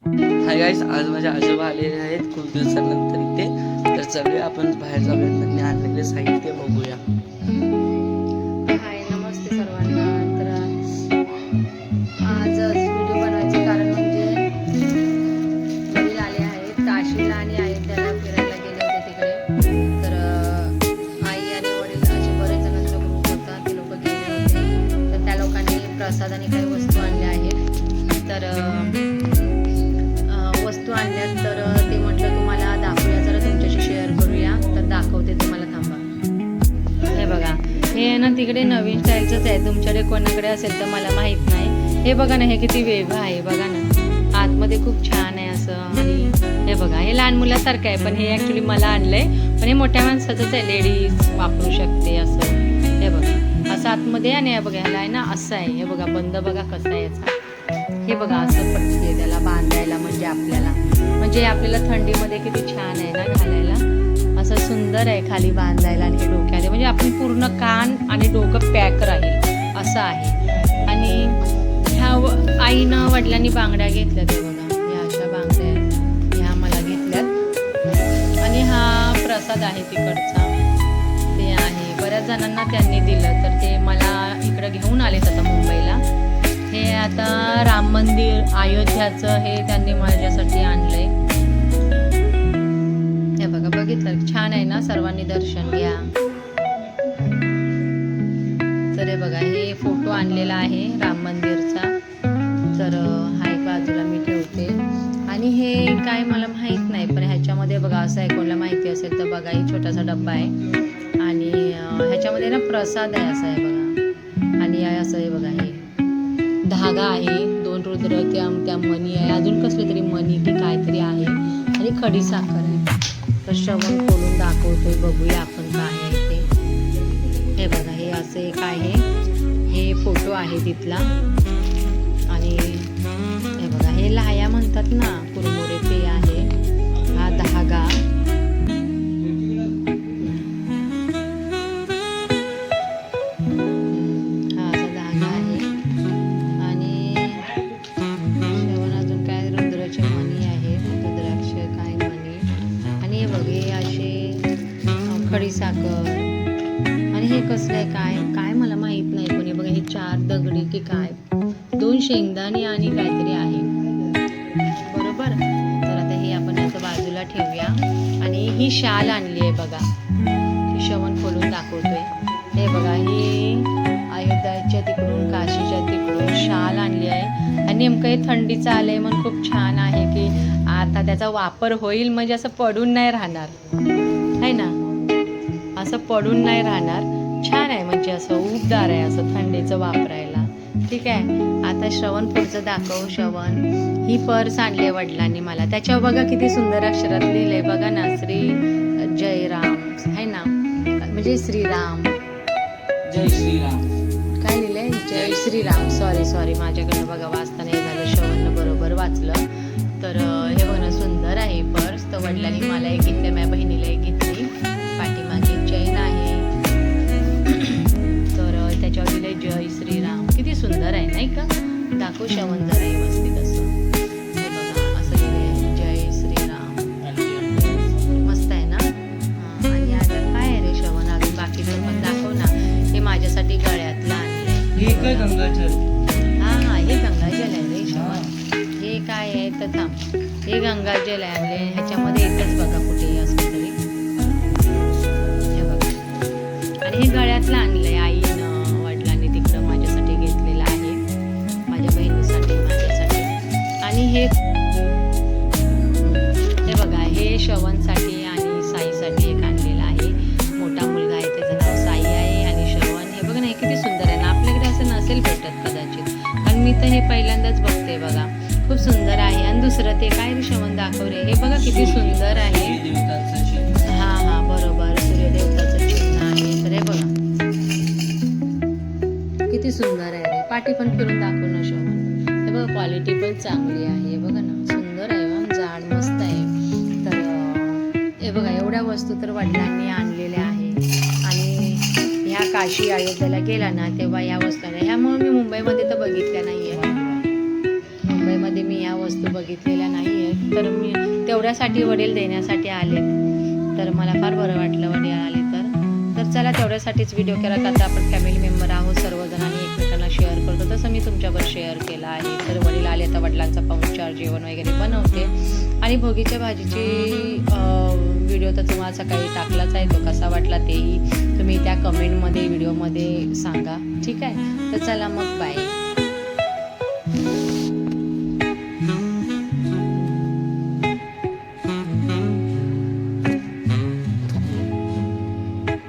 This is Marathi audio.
हाय गाईस, आज माझे आजोबा आलेले आहेत खूप दिवसानंतर इथे. तर चलूया आपण बाहेर जाऊया, त्यांनी आणलेले साहित्य बघूया. हाय, नमस्ते सर्वांना. तर आज व्हिडिओ बनवायचे कारण म्हणजे वडील आले आहेत काशीला आणि अयोध्याला फिरायला गेले होते तिकडे. तर आई आणि वडील असे बरेच जण ग्रुप होता, ते लोक गेले होते. तर त्या लोकांनी प्रसाद आणि काही वस्तू आणल्या आहेत. तर वस्तू आणल्यात, तर ते म्हटलं तुम्हाला दाखवूया, जरा तुमच्याशी शेअर करूया. तर दाखवते तुम्हाला, थांबा. हे बघा, हे ना तिकडे नवीन स्टाईलचंच आहे. तुमच्याकडे कोणाकडे असेल तर मला माहीत नाही. हे बघा ना, हे किती वेगळं आहे बघा ना. आतमध्ये खूप छान आहे असं. आणि हे बघा, हे लहान मुलासारखं आहे, पण हे ॲक्च्युली मला आणलंय. पण हे मोठ्या माणसाचंच आहे, लेडीज वापरू शकते असं. हे बघा असं आतमध्ये. आणि हे बघा, ह्याला आहे ना असं आहे. हे बघा बंद बघा कसं आहे याचा. हे बघा असं पट्टी आहे त्याला बांधायला, म्हणजे आपल्याला थंडीमध्ये किती छान आहे ना घालायला. असं सुंदर आहे खाली बांधायला आणि हे डोक्याला, म्हणजे आपण पूर्ण कान आणि डोकं पॅक राहील असं आहे. आणि ह्या आईनं वडिलांनी बांगड्या घेतल्या, ते बघा ह्या अशा बांगड्या ह्या मला घेतल्यात. आणि हा प्रसाद आहे तिकडचा, ते आहे बऱ्याच जणांना त्यांनी दिलं. तर ते मला इकडं घेऊन आलेत आता मुंबईला. हे आता राम मंदिर अयोध्याचं हे त्यांनी माझ्यासाठी आणलंय. हे बघा, बघितलं छान आहे ना. सर्वांनी दर्शन घ्या. तर हे बघा, हे फोटो आणलेला आहे राम मंदिरचा. तर हा एक बाजूला मी ठेवते. आणि हे काय मला माहित नाही, पण ह्याच्यामध्ये बघा असं आहे. कोणाला माहिती असेल तर बघा, ही छोटासा डब्बा आहे. आणि ह्याच्यामध्ये ना प्रसाद आहे, असं आहे बघा. आणि असं आहे बघा, हे धागा आहे, 2 रुद्र, त्या मणी आहे, अजून कसले तरी मणी की काहीतरी आहे. आणि खडी साखर आहे. तर श्रवण खोलून दाखवतोय, बघूया आपण काय आहे ते. हे बघा, हे असं एक आहे. हे फोटो आहे तिथला. आणि हे बघा, हे लाया म्हणतात ना कुरमुरे, ते आहे. हा धागा. खडी साखर. आणि हे कसलं आहे, काय काय मला माहित नाही. पण हे बघा, हे 4 दगडी की काय, 2 शेंगदाणे आणि काहीतरी आहे, बरोबर. तर आता हे आपण आता बाजूला ठेवूया. आणि ही शाल आणली आहे बघा, ही श्रवण खोलून दाखवतोय. हे बघा, ही अयोध्याच्या तिकडून काशीच्या तिकडून शाल आणली आहे. आणि नेमकं हे थंडीचं आलंय म्हणून खूप छान आहे की आता त्याचा वापर होईल, म्हणजे असं पडून नाही राहणार आहे ना, असं पडून नाही राहणार. छान आहे, म्हणजे असं उबदार आहे, असं थंडीचं वापरायला. ठीक आहे. आता श्रवण पुढचं दाखव. श्रवण, ही पर्स आणली वडिलांनी मला. त्याच्यावर बघा किती सुंदर अक्षरात लिहिलंय बघा ना, श्री जयराम आहे ना, म्हणजे श्रीराम, जय श्रीराम. काय लिहिलंय, जय श्रीराम. सॉरी माझ्याकडनं बघा वाचता नाही झालं, श्रवणनं बरोबर वाचलं. तर हे बघा सुंदर आहे पर्स. तर वडिलांनी मला एक घेतली, माझ्या बहिणीला एक घेतली. पाठीमागे चैन आहे. तर त्याच्यावर लिहिलंय जय श्रीराम. किती सुंदर आहे नाही का. दाखव श्रवण जरा व्यवस्थित असं. हे बघा असं लिहिलंय जय श्रीराम. मस्त आहे ना. हां. आणि आता काय आहे रे श्रवण, अजून बाकीचं पण दाखव ना. हे माझ्यासाठी गळ्यातलं आणलंय. हे काय गंगाजल? हां, हे गंगाजल आहे रे श्रवण. हे काय आहे तर थांब, हे गंगाजल आहे आणले. ह्याच्यामध्ये एकच बघा कुठेही असं तरी. हे बघा, आणि हे गळ्यातलं आणलंय आईनं वडिलांनी तिकडं माझ्यासाठी घेतलेलं आहे, माझ्या बहिणीसाठी, माझ्यासाठी. आणि हे बघा, हे श्रवणसाठी आणि साईसाठी एक आणलेलं आहे. मोठा मुलगा आहे, त्याचं नाव साई आहे. आणि श्रवण, हे बघा ना, हे किती सुंदर आहे ना. आपल्याकडे असं नसेल भेटत कदाचित, कारण मी तर हे पहिल्यांदाच बघते बघा. खूप सुंदर आहे. आणि दुसरं ते काय रे श्रवण, दाखव रे. हे बघा किती सुंदर आहे. हा बरोबर, सूर्यदेवताचं चिन्ह आहे. तर हे बघा किती सुंदर आहे रे. पाठी पण फिरून दाखव ना श्रवण. हे बघा, क्वालिटी पण चांगली आहे. बघा ना, सुंदर आहे, जाड मस्त आहे. तर हे बघा, एवढ्या वस्तू तर वडिलांनी आणलेल्या आहे. आणि ह्या काशी अयोध्येला गेला ना तेव्हा ह्या वस्तू, ह्यामुळे मी मुंबईमध्ये तर बघितल्या नाहीये. मुंबईमध्ये मी या वस्तू बघितलेल्या नाही आहेत, तर मी तेवढ्यासाठी वडील देण्यासाठी आले. तर मला फार बरं वाटलं वडील आले तर चला तेवढ्यासाठीच व्हिडिओ केला, का आता आपण फॅमिली मेंबर आहोत सर्वजण आणि एकमेकांना शेअर करतो, तसं मी तुमच्यावर शेअर केलं आहे. तर वडील आले, आता वडिलांचा पाहुणचार जेवण वगैरे बनवते. आणि भोगीच्या भाजीची व्हिडिओ तर तुम्हाला सकाळी टाकलाच आहे, तो कसा वाटला तेही तुम्ही त्या कमेंटमध्ये व्हिडिओमध्ये सांगा. ठीक आहे, तर चला मग बाय.